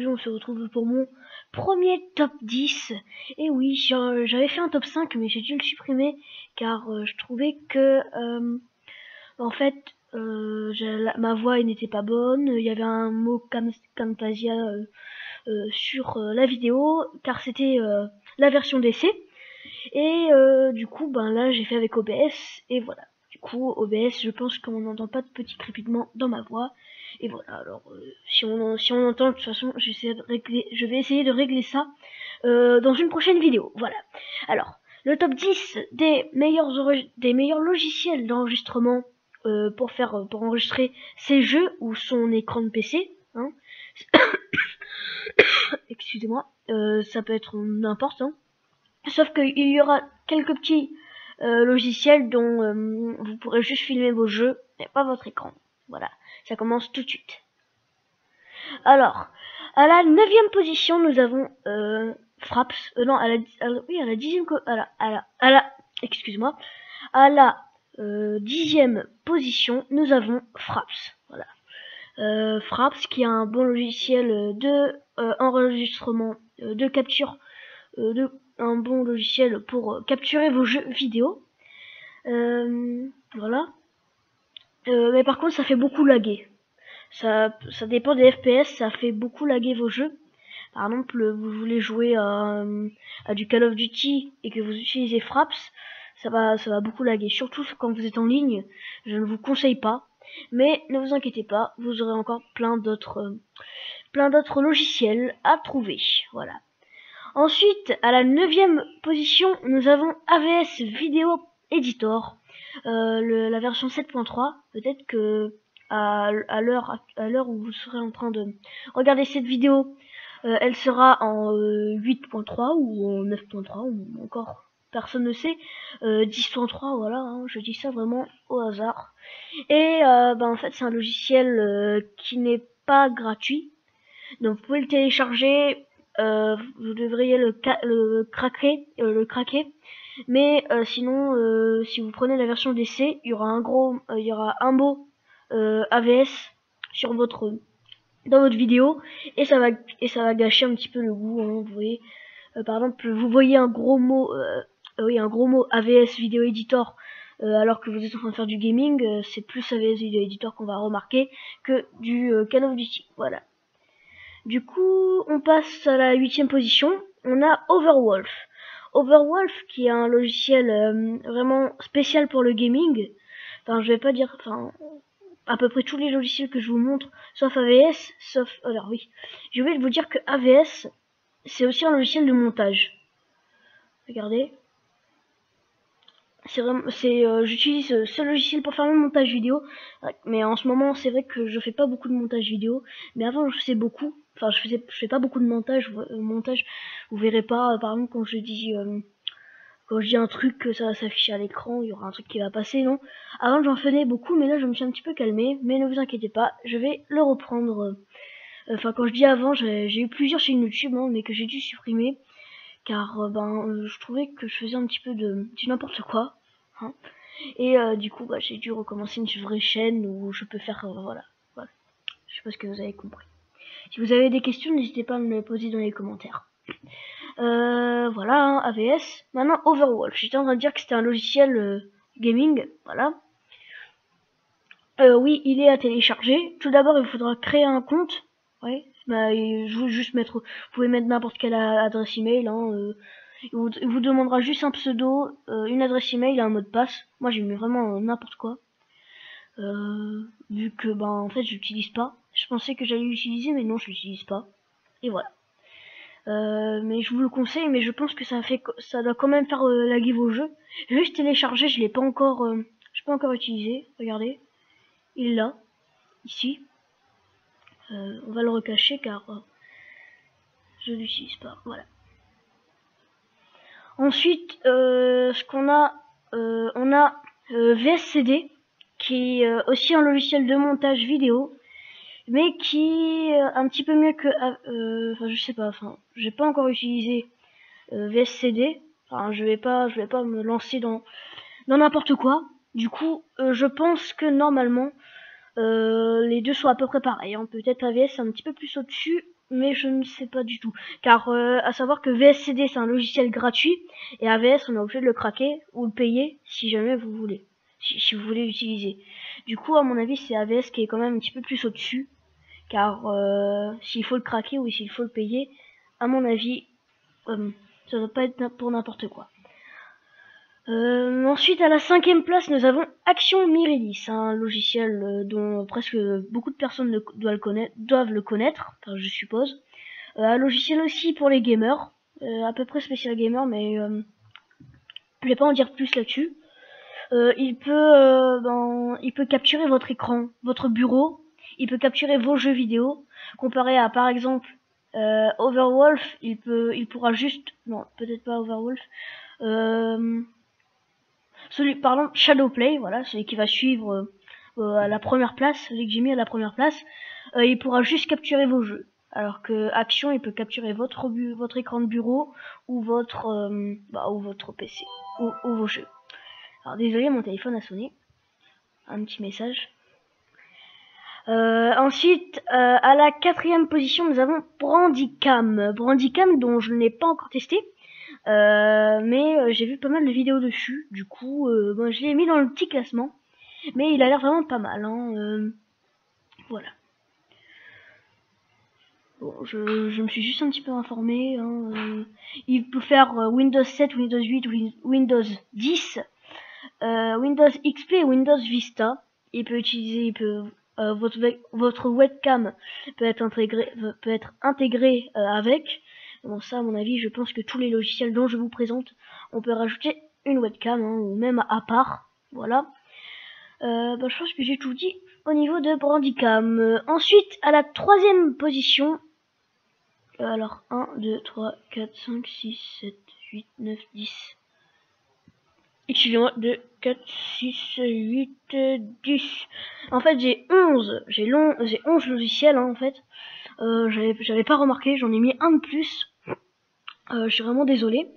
on se retrouve pour mon premier top 10. Et oui, j'avais fait un top 5, mais j'ai dû le supprimer car je trouvais que en fait ma voix n'était pas bonne. Il y avait un mot Camtasia sur la vidéo car c'était la version d'essai. Et du coup là j'ai fait avec OBS et voilà. Du coup OBS, je pense qu'on n'entend pas de petits crépitements dans ma voix. Et voilà, alors si on entend, de toute façon je vais essayer de régler ça dans une prochaine vidéo. Voilà. Alors, le top 10 des meilleurs logiciels d'enregistrement pour enregistrer ses jeux ou son écran de PC, hein. Excusez-moi, ça peut être n'importe, hein. Sauf qu'il y aura quelques petits logiciels dont vous pourrez juste filmer vos jeux, mais pas votre écran. Voilà, ça commence tout de suite. Alors, à la 9e position, nous avons Fraps. Non, à la 10e, excuse-moi, à la 10e position, nous avons Fraps. Voilà. Fraps, qui est un bon logiciel de enregistrement, de capture, un bon logiciel pour capturer vos jeux vidéo. Voilà. Mais par contre, ça fait beaucoup laguer. Ça dépend des FPS, ça fait beaucoup laguer vos jeux. Par exemple, vous voulez jouer à du Call of Duty et que vous utilisez Fraps, ça va beaucoup laguer. Surtout quand vous êtes en ligne, je ne vous conseille pas. Mais ne vous inquiétez pas, vous aurez encore plein d'autres logiciels à trouver. Voilà. Ensuite, à la 9e position, nous avons AVS Video Editor, la version 7.3. Peut-être que à l'heure où vous serez en train de regarder cette vidéo, elle sera en 8.3 ou en 9.3 ou encore personne ne sait, 10.3, voilà, hein, je dis ça vraiment au hasard. Et en fait c'est un logiciel qui n'est pas gratuit, donc vous pouvez le télécharger, vous devriez le craquer, mais sinon si vous prenez la version d'essai, il y aura un mot AVS sur dans votre vidéo et ça va gâcher un petit peu le goût, hein, vous voyez. Par exemple, vous voyez un gros mot AVS Video Editor alors que vous êtes en train de faire du gaming, c'est plus AVS Video Editor qu'on va remarquer que du Call of Duty. Voilà. Du coup, on passe à la 8e position. On a Overwolf. Overwolf qui est un logiciel vraiment spécial pour le gaming. Enfin, je vais pas dire, à peu près tous les logiciels que je vous montre, sauf AVS, alors oui, je vais vous dire que AVS, c'est aussi un logiciel de montage. Regardez. J'utilise ce logiciel pour faire le montage vidéo, mais en ce moment c'est vrai que je fais pas beaucoup de montage vidéo, mais avant je faisais beaucoup. Enfin, je fais pas beaucoup de montage. Vous verrez pas, par exemple quand je dis un truc que ça va s'afficher à l'écran, il y aura un truc qui va passer, non. Avant j'en faisais beaucoup, mais là je me suis un petit peu calmé, mais ne vous inquiétez pas, je vais le reprendre. Enfin, quand je dis avant, j'ai eu plusieurs chaînes YouTube, hein, mais que j'ai dû supprimer, car je trouvais que je faisais un petit peu du n'importe quoi, hein. Et du coup j'ai dû recommencer une vraie chaîne où je peux faire voilà. Je sais pas ce que vous avez compris. Si vous avez des questions, n'hésitez pas à me les poser dans les commentaires. Voilà, hein, AVS. Maintenant Overwolf, j'étais en train de dire que c'était un logiciel gaming, voilà. Oui, il est à télécharger. Tout d'abord il faudra créer un compte. Ouais, je veux juste mettre, vous pouvez mettre n'importe quelle adresse email, hein, il vous demandera juste un pseudo, une adresse email et un mot de passe. Moi j'ai mis vraiment n'importe quoi, vu que en fait j'utilise pas. Je pensais que j'allais l'utiliser, mais non, je l'utilise pas. Et voilà. Mais je vous le conseille, mais je pense que ça doit quand même faire laguer vos jeux. J'ai juste téléchargé, je pas encore utilisé. Regardez, il est là, ici. On va le recacher car je l'utilise pas. Voilà. Ensuite, ce qu'on a, on a VSCD, qui est aussi un logiciel de montage vidéo, mais qui est un petit peu mieux que, je sais pas, j'ai pas encore utilisé VSCD. Je vais pas me lancer dans n'importe quoi. Du coup, je pense que normalement les deux sont à peu près pareils, hein. Peut-être AVS un petit peu plus au-dessus, mais je ne sais pas du tout. Car à savoir que VSCD c'est un logiciel gratuit et AVS on est obligé de le craquer ou le payer si jamais vous voulez. Si vous voulez l'utiliser. Du coup à mon avis c'est AVS qui est quand même un petit peu plus au-dessus. Car s'il faut le craquer ou s'il faut le payer, à mon avis, ça ne doit pas être pour n'importe quoi. Ensuite, à la 5e place, nous avons Action Myrilis, un logiciel dont presque beaucoup de personnes doivent le connaître, enfin, je suppose. Un logiciel aussi pour les gamers, à peu près spécial gamer, mais je vais pas en dire plus là-dessus. Il peut capturer votre écran, votre bureau, il peut capturer vos jeux vidéo, comparé à par exemple Overwolf, il pourra juste, non peut-être pas Overwolf, Shadowplay, voilà, celui qui va suivre à la première place, celui que j'ai mis à la première place, il pourra juste capturer vos jeux. Alors que Action, il peut capturer votre écran de bureau ou votre PC ou vos jeux. Alors désolé, mon téléphone a sonné. Un petit message. Ensuite, à la 4e position, nous avons Brandicam. Brandicam, dont je n'ai pas encore testé. Mais j'ai vu pas mal de vidéos dessus. Du coup, bon, je l'ai mis dans le petit classement. Mais il a l'air vraiment pas mal. Hein, voilà. Bon, je me suis juste un petit peu informé. Hein, il peut faire Windows 7, Windows 8, Windows 10, Windows XP et Windows Vista. Il peut utiliser, votre webcam peut être intégré avec. Bon, ça, à mon avis, je pense que tous les logiciels dont je vous présente, on peut rajouter une webcam, hein, ou même à part. Voilà. Je pense que j'ai tout dit au niveau de Brandicam. Ensuite, à la 3e position, alors 1, 2, 3, 4, 5, 6, 7, 8, 9, 10. Excusez-moi, 2, 4, 6, 8, 10. En fait, j'ai 11 logiciels, hein, en fait. J'avais pas remarqué, j'en ai mis un de plus. Je suis vraiment désolé.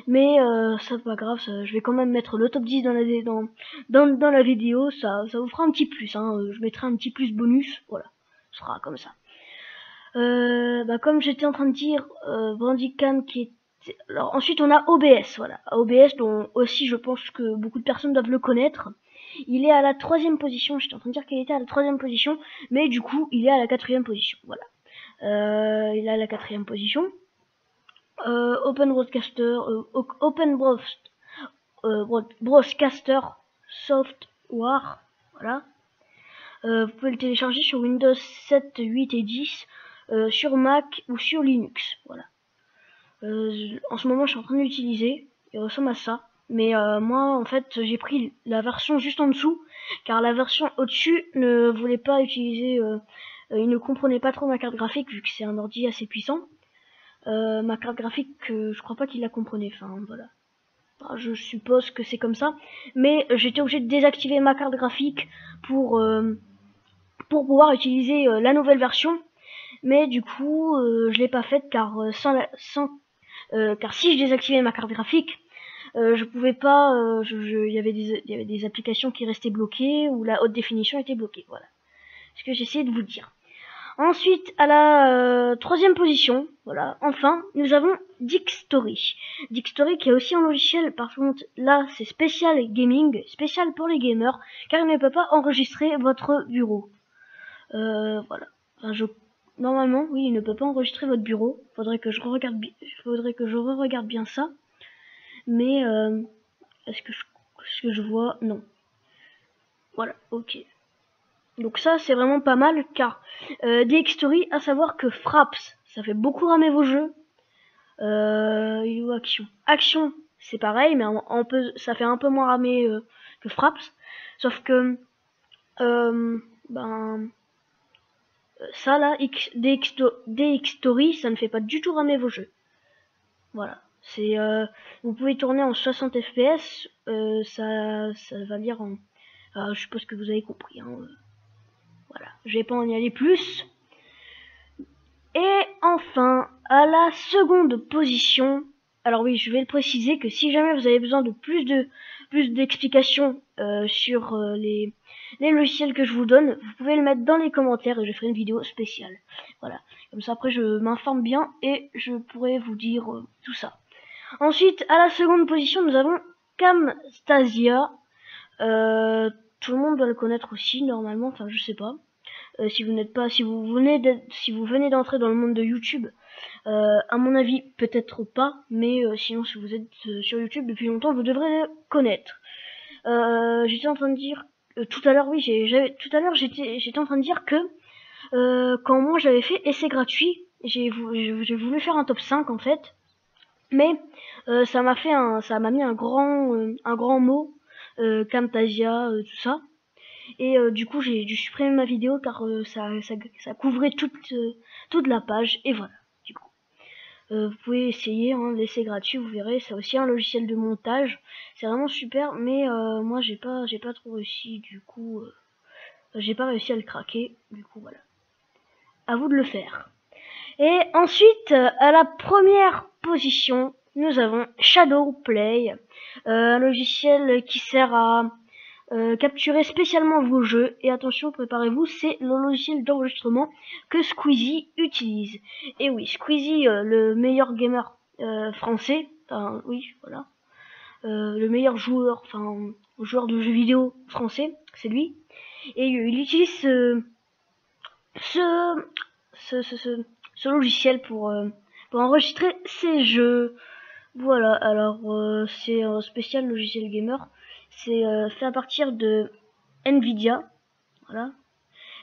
Mais ça pas grave, je vais quand même mettre le top 10 dans la vidéo, ça vous fera un petit plus, hein, je mettrai un petit plus bonus, voilà, ce sera comme ça. Comme j'étais en train de dire, Brandicam qui est... Alors ensuite on a OBS, voilà, OBS dont aussi je pense que beaucoup de personnes doivent le connaître. Il est à la 3e position, j'étais en train de dire qu'il était à la 3e position, mais du coup il est à la 4e position, voilà. Il est à la 4e position. Open Broadcaster Software, voilà. Vous pouvez le télécharger sur Windows 7, 8 et 10, sur Mac ou sur Linux, voilà. En ce moment, je suis en train de l'utiliser. Il ressemble à ça. Mais moi, en fait, j'ai pris la version juste en dessous, car la version au-dessus ne voulait pas utiliser... il ne comprenait pas trop ma carte graphique, vu que c'est un ordi assez puissant. Ma carte graphique, je crois pas qu'il la comprenait. Enfin, voilà. Enfin, je suppose que c'est comme ça. Mais j'étais obligé de désactiver ma carte graphique pour pouvoir utiliser la nouvelle version. Mais du coup, je l'ai pas faite car car si je désactivais ma carte graphique, je pouvais pas. Il y avait des applications qui restaient bloquées ou la haute définition était bloquée. Voilà. Ce que j'essayais de vous dire. Ensuite, à la 3e position, voilà, enfin, nous avons Dixtory. Dixtory qui est aussi un logiciel, par contre, là, c'est spécial gaming, spécial pour les gamers, car il ne peut pas enregistrer votre bureau. Voilà. Enfin, normalement, oui, il ne peut pas enregistrer votre bureau. Faudrait que je re-regarde bien ça. Mais, est-ce que je vois? Non. Voilà, ok. Donc ça c'est vraiment pas mal car Dxtory, à savoir que Fraps, ça fait beaucoup ramer vos jeux. Action, c'est pareil, mais ça fait un peu moins ramer que Fraps. Sauf que ça là, Dxtory, ça ne fait pas du tout ramer vos jeux. Voilà. C'est vous pouvez tourner en 60 fps, ça va lire en... je suppose que vous avez compris. Hein, voilà, je vais pas en y aller plus. Et enfin, à la seconde position, alors oui, je vais le préciser que si jamais vous avez besoin de plus d'explications sur les logiciels que je vous donne, vous pouvez le mettre dans les commentaires et je ferai une vidéo spéciale. Voilà, Comme ça après je m'informe bien et je pourrai vous dire tout ça. Ensuite, à la seconde position, nous avons Camtasia. Tout le monde doit le connaître aussi normalement, enfin je sais pas. Si vous venez d'entrer dans le monde de YouTube, à mon avis peut-être pas, mais sinon si vous êtes sur YouTube depuis longtemps, vous devrez le connaître. J'étais en train de dire tout à l'heure, oui, j'étais en train de dire que quand moi j'avais fait essai gratuit, j'ai voulu faire un top 5 en fait, mais ça m'a mis un grand mot, Camtasia, tout ça. Et du coup j'ai dû supprimer ma vidéo car ça couvrait toute la page, et voilà. Du coup vous pouvez essayer, hein, l'essai gratuit, vous verrez, c'est aussi un logiciel de montage, c'est vraiment super, mais moi j'ai pas trop réussi, du coup j'ai pas réussi à le craquer, du coup voilà, à vous de le faire. Et ensuite, à la première position, nous avons Shadowplay, un logiciel qui sert à capturer spécialement vos jeux. Et attention, préparez-vous, c'est le logiciel d'enregistrement que Squeezie utilise. Et oui, Squeezie, le meilleur gamer français, enfin oui, voilà, le meilleur joueur de jeux vidéo français, c'est lui. Et il utilise ce logiciel pour enregistrer ses jeux. Voilà, alors c'est un spécial logiciel gamer. C'est fait à partir de Nvidia, voilà.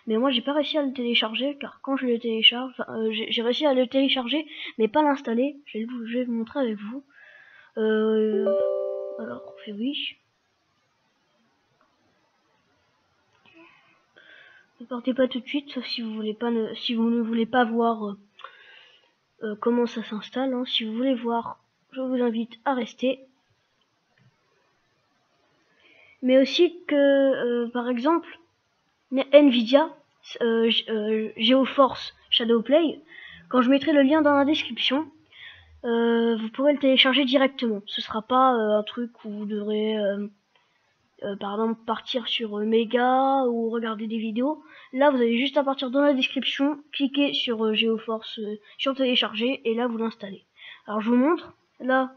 Mais moi j'ai pas réussi à le télécharger car quand je le télécharge, j'ai réussi à le télécharger mais pas l'installer. Je vais vous montrer avec vous. Alors on fait oui. Ne partez pas tout de suite, sauf si vous ne voulez pas voir comment ça s'installe, hein. Si vous voulez voir, je vous invite à rester. Mais aussi que, par exemple, Nvidia, GeoForce Shadowplay, quand je mettrai le lien dans la description, vous pourrez le télécharger directement. Ce sera pas un truc où vous devrez, par exemple, partir sur Mega ou regarder des vidéos. Là, vous avez juste à partir dans la description, cliquer sur GeoForce, sur télécharger, et là, vous l'installez. Alors, je vous montre. Là,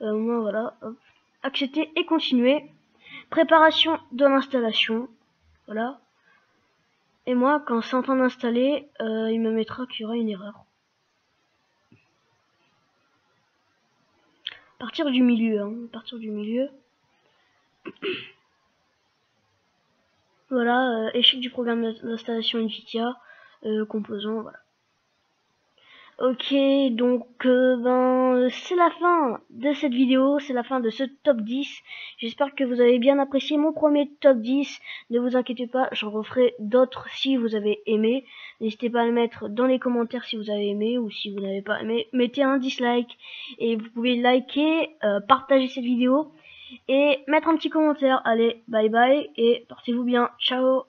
moi, voilà, hop, accepter et continuer. Préparation de l'installation, voilà. Et moi, quand c'est en train d'installer, il me mettra qu'il y aura une erreur. À partir du milieu, hein, à partir du milieu. Voilà, échec du programme d'installation Nvidia, composant, voilà. Ok, donc c'est la fin de cette vidéo, c'est la fin de ce top 10. J'espère que vous avez bien apprécié mon premier top 10. Ne vous inquiétez pas, j'en referai d'autres si vous avez aimé. N'hésitez pas à le mettre dans les commentaires si vous avez aimé, ou si vous n'avez pas aimé, mettez un dislike. Et vous pouvez liker, partager cette vidéo et mettre un petit commentaire. Allez, bye bye et portez-vous bien, ciao.